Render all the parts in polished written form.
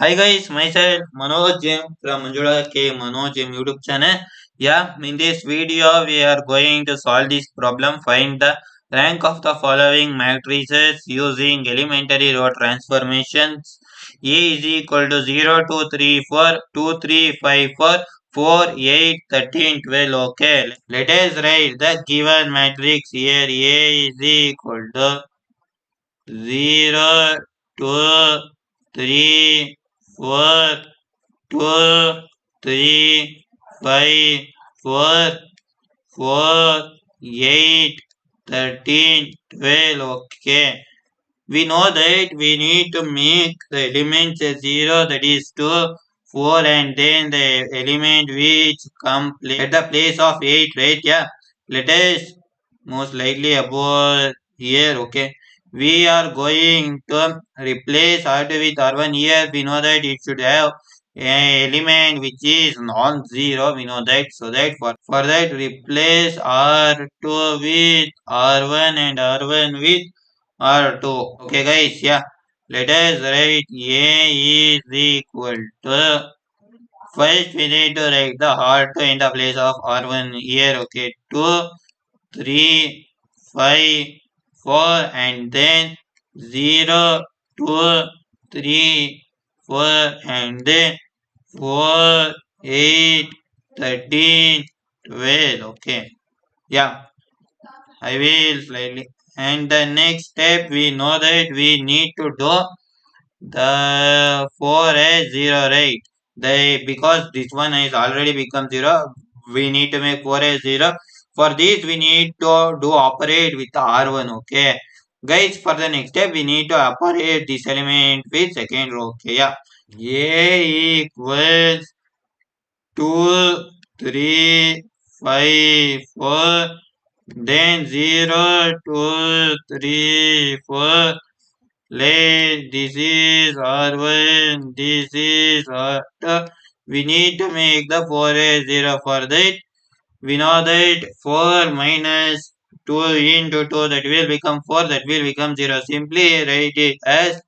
Hi guys, myself Manoj.M from MANJULA.K MANOJ.M YouTube channel. Yeah, in this video we are going to solve this problem. Find the rank of the following matrices using elementary row transformations. A is equal to 0, 2, 3, 4, 2, 3, 5, 4, 4, 8, 13, 12. Okay, let us write the given matrix here. A is equal to 0, 2, 3, 4, 2, 3, 5, 4, 4, 8, 13, 12. Okay. We know that we need to make the elements a 0, that is 2, 4, and then the element which come at the place of 8, right? Yeah. Let us most likely above here. Okay. We are going to replace R2 with R1 here. We know that it should have an element which is non-zero. We know that. So that for that replace R2 with R1 and R1 with R2. Okay guys, yeah. Let us write A is equal to, first we need to write the R2 in the place of R1 here. Okay, 2, 3, 5, 4, and then 0, 2, 3, 4, and then 4, 8, 13, 12. Okay, yeah. I will slightly. And the next step, we know that we need to do the 4 as 0, right? Because this one has already become 0, we need to make 4 as 0. For this, we need to do operate with R1, okay? Guys, for the next step, we need to operate this element with second row, okay? Yeah. A equals 2, 3, 5, 4. Then 0, 2, 3, 4. This is R1, this is R2. We need to make the 4 a 0. For that, we know that 4 minus 2 into 2, that will become 4, that will become 0. Simply write it as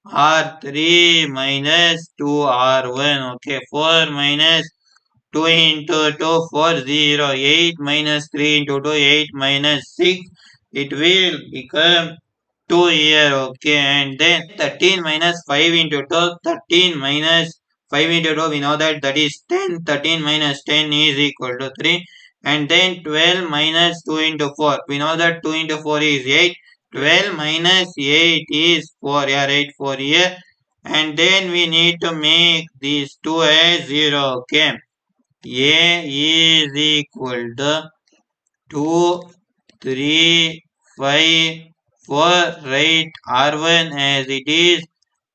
R3 minus 2R1. Okay, 4 minus 2 into 2, 4, 0. 8 minus 3 into 2, 8 minus 6. It will become 2 here. Okay, and then 13 minus 5 into 2, 13 minus 5 into 2, we know that that is 10. 13 minus 10 is equal to 3. And then 12 minus 2 into 4, we know that 2 into 4 is 8. 12 minus 8 is 4. Yeah, right, 4 here. And then we need to make these 2 as 0. Okay. A is equal to 2, 3, 5, 4. Write R1 as it is.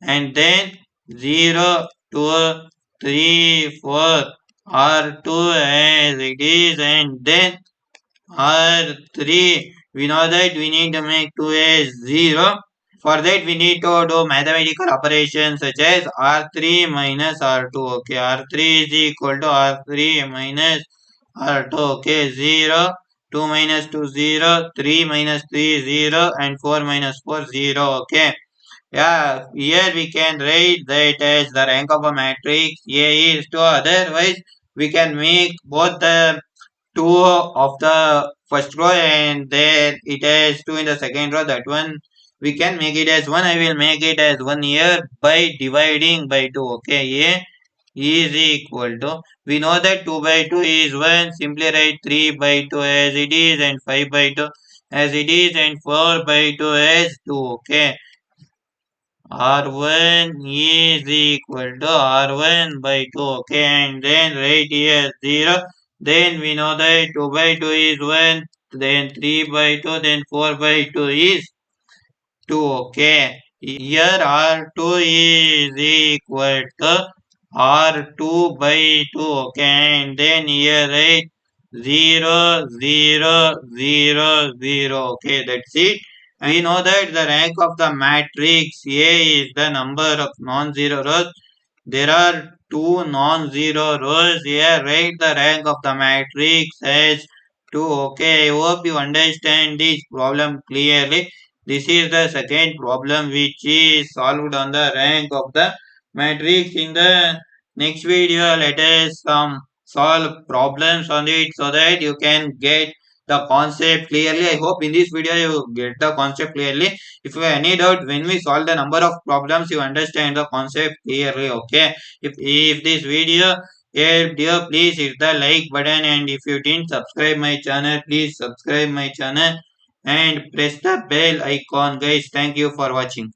And then 0, 2, 3, 4. R2 as it is. And then R3. We know that we need to make 2 as 0. For that, we need to do mathematical operations such as R3 minus R2. Okay, R3 is equal to R3 minus R2. Okay, 0, 2 minus 2, 0, 3 minus 3, 0, and 4 minus 4, 0. Okay, yeah, here we can write that as the rank of a matrix A is 2. Otherwise, we can make both the 2 of the first row and then it has 2 in the second row. That one we can make it as 1. I will make it as 1 here by dividing by 2. Okay, A is equal to, we know that 2 by 2 is 1. Simply write 3 by 2 as it is and 5 by 2 as it is and 4 by 2 as 2. Okay, R1 is equal to R1 by 2. Okay, and then right here 0. Then we know that 2 by 2 is 1. Then 3 by 2. Then 4 by 2 is 2. Okay, here R2 is equal to R2 by 2. Okay, and then here right 0, 0, 0, 0. Okay, that's it. We know that the rank of the matrix A is the number of non-zero rows. There are two non-zero rows here. Write the rank of the matrix as 2. Okay, I hope you understand this problem clearly. This is the second problem which is solved on the rank of the matrix. In the next video, let us solve problems on it so that you can get the concept clearly. I hope in this video you get the concept clearly. If you have any doubt when we solve the number of problems, you understand the concept clearly. Okay. If this video helped you, please hit the like button, and if you didn't subscribe my channel, please subscribe my channel and press the bell icon. Guys, thank you for watching.